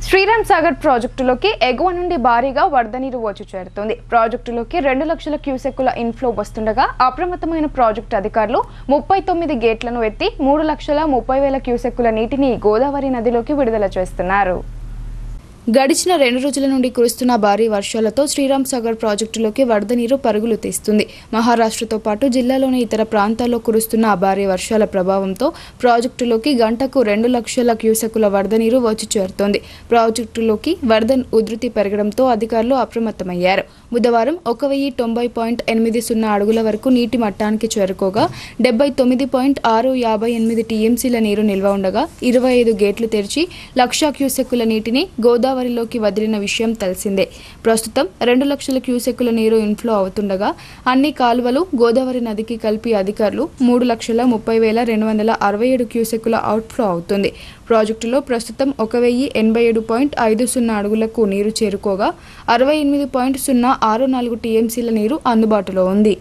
శ్రీరామ్ సాగర్ ప్రాజెక్టులోకి ఎగువ నుండి భారీగా వరద నీరు వచ్చి చేరుతోంది. ప్రాజెక్టులోకి 2 లక్షల క్యూసెక్కుల ఇన్ఫ్లో వస్తుండగా అప్రమత్తమైన ప్రాజెక్టు అధికారులు 39 గేట్లను ఎత్తి 3,30,000 క్యూసెక్కుల నీటిని గోదావరి నదిలోకి విడుదల చేస్తున్నారు. గడిచిన 2 రోజుల నుండి కురుస్తున్న భారీ వర్షాలతో శ్రీరామ్ సాగర్ ప్రాజెక్టులోకి వరద నీరు పరుగులు తీస్తుంది. మహారాష్ట్రతో పాటు జిల్లాలోని ఇతర ప్రాంతాల్లో కురుస్తున్న భారీ వర్షాల ప్రభావంతో ప్రాజెక్టులోకి గంటకు 2 లక్షల క్యూసెక్కుల వరద నీరు వచ్చి చేరుతోంది. ప్రాజెక్టులోకి వరద ఉధృతి పెరగడంతో అధికారులు అప్రమత్తమయ్యారు. బుధవారం 1,090.80 అడుగుల వరకు నీటి మట్టానికి చేరుకోగా 79.658 టీఎంసీల నీరు నిల్వ ఉండగా 25 గేట్లు తెరిచి 1,00,000 క్యూసెక్కుల నీటిని గోదావరిలోకి వదిలిన విషయం తెలిసిందే. ప్రస్తుతం 2 లక్షల క్యూసెక్కుల నీరు ఇన్ఫ్లో అవుతుండగా అన్ని కాలువలు గోదావరి నదికి కలిపి అధికారులు 3,30,267 క్యూసెక్కుల అవుట్ఫ్లో అవుతుంది. ప్రాజెక్టులో ప్రస్తుతం 1,087.50 అడుగులకు నీరు చేరుకోగా 68.064 టీఎంసీల నీరు అందుబాటులో ఉంది.